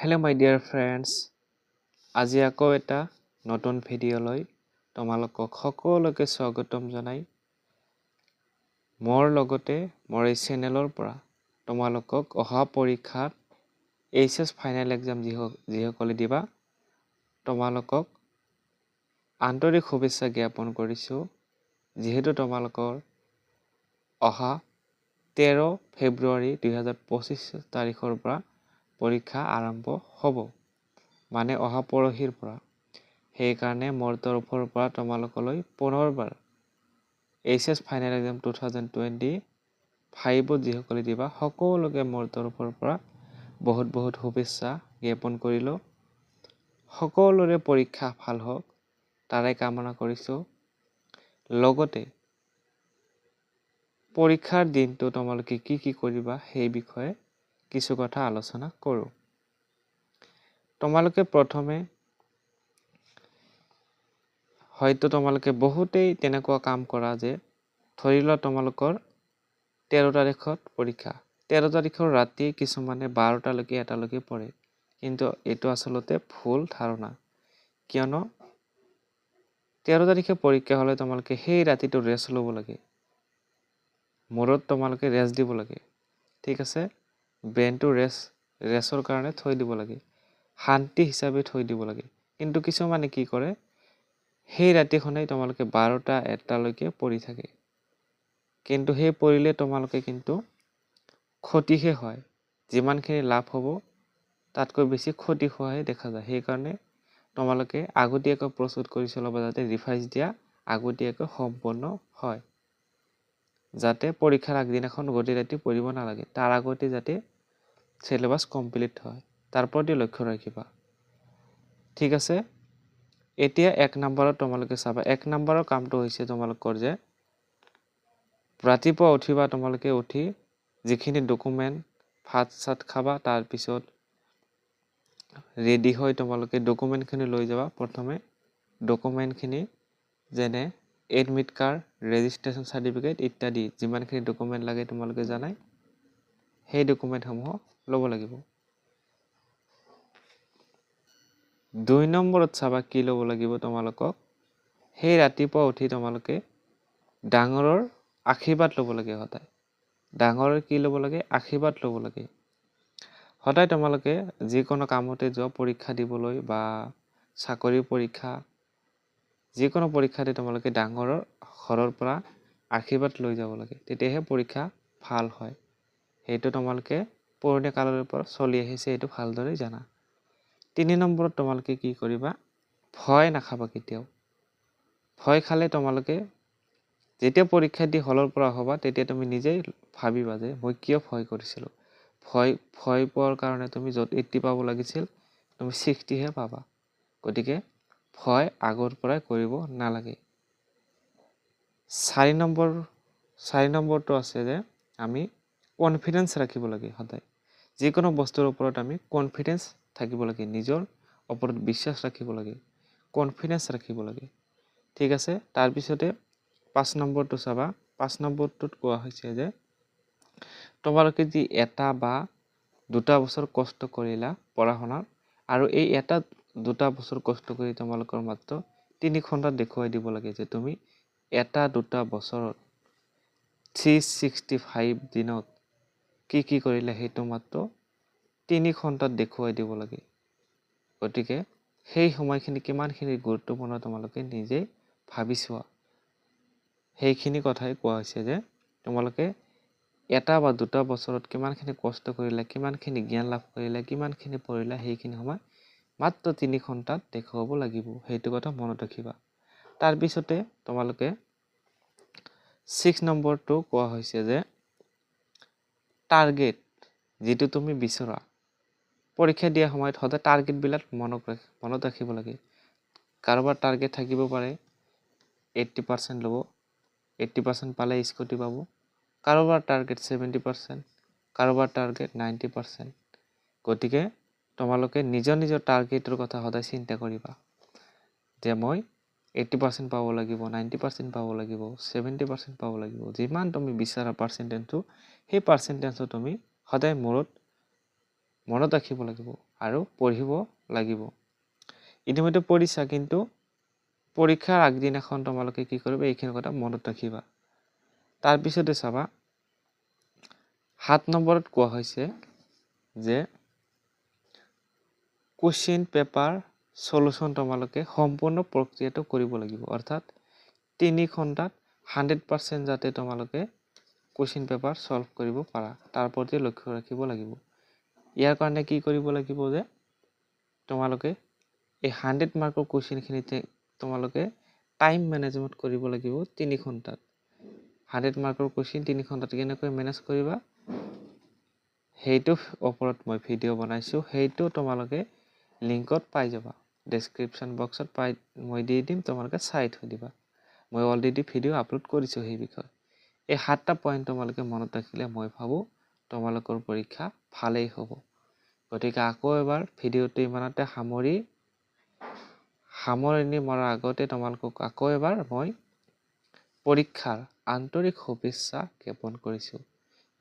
Hello my dear friends, আজি আকৌ এটা নতুন ভিডিঅ'লৈ তোমালোকক সকলোকে স্বাগতম জনাই মোৰ লগতে মোৰ এই চেনেলৰ পৰা তোমালোকক অহা পৰীক্ষাৰ এইচএছ ফাইনেল এক্সাম যিসকলে দিবা তোমালোকক আন্তৰিক শুভেচ্ছা জ্ঞাপন কৰিছোঁ যিহেতু তোমালোকৰ অহা 13 ফেব্ৰুৱাৰী 2025 তাৰিখৰ পৰা পৰীক্ষা আৰম্ভ হ'ব মানে অহা পৰহিৰ পৰা সেইকাৰণে মোৰ তৰফৰ পৰা তোমালোকলৈ পুনৰবাৰ এইচএছ ফাইনেল এক্সাম 2025 যিসকলে দিবা সকলোকে মোৰ তৰফৰ পৰা বহুত শুভেচ্ছা জ্ঞাপন কৰিলোঁ সকলোৰে পৰীক্ষা ভাল হওক তাৰে কামনা কৰিছোঁ লগতে পৰীক্ষাৰ দিনটো তোমালোকে কি কৰিবা সেই বিষয়ে কিছু কথা আলোচনা কৰোঁ তোমালোকে প্ৰথমে হয়তো তোমালোকে বহুতেই তেনেকুৱা কাম কৰা যে ধৰি লোৱা তোমালোকৰ 13 তাৰিখত পৰীক্ষা 13 তাৰিখৰ ৰাতি কিছুমানে 12টা লৈকে এটালৈকে পঢ়ে কিন্তু এটো আসলতে ভুল ধাৰণা কিয়নো 13 তাৰিখে পৰীক্ষা হলে তোমালোকে সেই ৰাতিটো ৰেষ্ট ল'ব লাগে মূৰত তোমালোকে ৰেষ্ট দিব লাগে ঠিক আছে ব্ৰেইনটো ৰেষ্টৰ কাৰণে থৈ দিব লাগে শান্তি হিচাপে থৈ দিব লাগে কিন্তু কিছুমানে কি কৰে সেই ৰাতিখনেই তোমালোকে 12টা 1টা লৈকে পঢ়ি থাকে কিন্তু সেই পঢ়িলে তোমালোকে কিন্তু ক্ষতিহে হয় যিমানখিনি লাভ হ'ব তাতকৈ বেছি ক্ষতি হোৱাহে দেখা যায় সেই কাৰণে তোমালোকে আগতীয়াকৈ প্ৰস্তুত কৰি চলাব যাতে ৰিভাইজ দিয়া আগতীয়াকৈ সম্পূৰ্ণ হয় যাতে পৰীক্ষাৰ আগদিনাখন গোটেই ৰাতি পঢ়িব নালাগে তাৰ আগতে যাতে সিলেবাস কমপ্লিট হয় তাৰ প্ৰতি লক্ষ্য ৰাখিবা ঠিক আছে এতিয়া 1 নম্বৰত তোমালোকে চাবা 1 নম্বৰৰ কামটো হৈছে তোমালোকৰ যে ৰাতিপুৱা উঠিবা তোমালোকে উঠি যিখিনি ডকুমেন্ট ভাত সাত খাবা তাৰ পিছত ৰেডি হৈ তোমালোকে ডকুমেন্টখিনি লৈ যাবা প্ৰথমে ডকুমেন্টখিনি যেনে এডমিট কাৰ্ড ৰেজিষ্ট্ৰেচন সাৰ্টিফিকেট ইত্যাদি যিমানখিনি ডকুমেন্ট লাগে তোমালোকে জানাই সেই ডকুমেন্টসমূহ ল'ব লাগিব 2 নম্বৰত চাবা কি ল'ব লাগিব তোমালোকক সেই ৰাতিপুৱা উঠি তোমালোকে ডাঙৰৰ আশীৰ্বাদ ল'ব লাগে হতাই ডাঙৰৰ কি ল'ব লাগে আশীৰ্বাদ ল'ব লাগে হতাই তোমালোকে যিকোনো কামতে যোৱা পৰীক্ষা দিবলৈ বা চাকৰি পৰীক্ষা যিকোনো পৰীক্ষাতে তোমালোকে ডাঙৰৰ ঘৰৰ পৰা আশীৰ্বাদ লৈ যাব লাগে তেতিয়াহে পৰীক্ষা ভাল হয় সেইটো তোমালোকে পুৰণি কালৰ পৰা চলি আহিছে এটো ভালদৰে জানা 3 নম্বৰত তোমালোকে কি কৰিবা ভয় নাখাবা কেতিয়াও ভয় খালে তোমালোকে যেতিয়া পৰীক্ষা দি হলৰ পৰা হবা তেতিয়া তুমি নিজেই ভাবিবা যে মই কিয় ভয় কৰিছিলো ভয় পোৱাৰ কাৰণে তুমি যত 80 পাব লাগিছিল তুমি 60 হে পাবা গতিকে ভয় আগৰ পৰাই কৰিব নালাগে 4 নম্বৰটো আছে যে আমি কনফিডেন্স ৰাখিব লাগে সদায় যিকোনো বস্তুৰ ওপৰত আমি কনফিডেন্স থাকিব লাগে নিজৰ ওপৰত বিশ্বাস ৰাখিব লাগে কনফিডেন্স ৰাখিব লাগে ঠিক আছে তাৰ পিছতে 5 নম্বৰটো চাবা 5 নম্বৰটোত কোৱা হৈছে যে তোমালোকে যি এটা বা দুটা বছৰ কষ্ট কৰিলা পঢ়া-শুনাত আৰু এই এটা দুটা বছৰ কষ্ট কৰি তোমালোকৰ মাত্ৰ 3 ঘণ্টাত দেখুৱাই দিব লাগে যে তুমি এটা দুটা বছৰত 365 দিনত কি কৰিলা সেইটো মাত্ৰ 3 ঘণ্টাত দেখুৱাই দিব লাগে গতিকে সেই সময়খিনি কিমানখিনি গুৰুত্বপূৰ্ণ তোমালোকে নিজে ভাবি চোৱা সেইখিনি কথাই কোৱা হৈছে যে তোমালোকে এটা বা দুটা বছৰত কিমানখিনি কষ্ট কৰিলা কিমানখিনি জ্ঞান লাভ কৰিলা কিমানখিনি পঢ়িলা সেইখিনি সময় মাত্ৰ 3 ঘণ্টাত দেখুৱাব লাগিব সেইটো কথা মনত ৰাখিবা তাৰ পিছতে তোমালোকে 6 নম্বৰটো কোৱা হৈছে যে টাৰ্গেট যেটো তুমি বিচৰা পৰীক্ষা দিয়া সময়ত হতে টাৰ্গেট বিলাক মনত ৰাখিব লাগে কাৰোবাৰ টাৰ্গেট থাকিব পাৰে 80% ল'ব 80% পালে স্কুটি পাব কাৰোবাৰ টাৰ্গেট 70% কাৰোবাৰ টাৰ্গেট 90% গতিকে তোমালোকে নিজৰ টাৰ্গেটৰ কথা সদায় চিন্তা কৰিবা যে মই 80% পাব লাগিব 90% পাব লাগিব 70% পাব লাগিব যিমান তুমি বিচাৰা পাৰ্চেন্টেজটো সেই পাৰ্চেন্টেজটো তুমি সদায় মূৰত মনত ৰাখিব লাগিব আৰু পঢ়িব লাগিব। ইতিমধ্যে পঢ়িছা, কিন্তু পৰীক্ষাৰ আগদিনাখন তোমালোকে কি কৰিবা, এইখিনি কথা মনত ৰাখিবা। তাৰপিছতে চাবা 7 নম্বৰত কোৱা হৈছে যে কুৱেশ্যন পেপাৰ সলিউশ্যন তোমালোকে সম্পূৰ্ণ প্ৰক্ৰিয়াটো কৰিব লাগিব। অৰ্থাৎ 3 ঘণ্টাত 100% যাতে তোমালোকে কুৱেশ্যন পেপাৰ সলভ কৰিব পাৰা, তাৰ প্ৰতি লক্ষ্য ৰাখিব লাগিব। ইয়াৰ কাৰণে কি কৰিব লাগিব যে তোমালোকে এই 100 মাৰ্কৰ কুৱেশ্যনখিনিতে তোমালোকে টাইম মেনেজমেণ্ট কৰিব লাগিব 3 ঘণ্টাত। 100 মাৰ্কৰ কুৱেশ্যন 3 ঘণ্টাত কেনেকৈ মেনেজ কৰিবা, সেইটো ওপৰত মই ভিডিঅ' বনাইছোঁ, সেইটো তোমালোকে লিংকত পাই যাবা, ডেছক্ৰিপশ্যন বক্সত মই দি দিম, তোমালোকে চাই থৈ দিবা। মই অলৰেডি ভিডিঅ' আপলোড কৰিছোঁ সেই বিষয়ে। এই 7টা পইণ্ট তোমালোকে মনত ৰাখিলে মই ভাবোঁ তোমালোকৰ পৰীক্ষা ভালেই হ'ব। গতিকে আকৌ এবাৰ ভিডিঅ'টো ইমানতে সামৰণি মৰাৰ আগতে তোমালোকক আকৌ এবাৰ মই পৰীক্ষাৰ আন্তৰিক শুভেচ্ছা জ্ঞাপন কৰিছোঁ।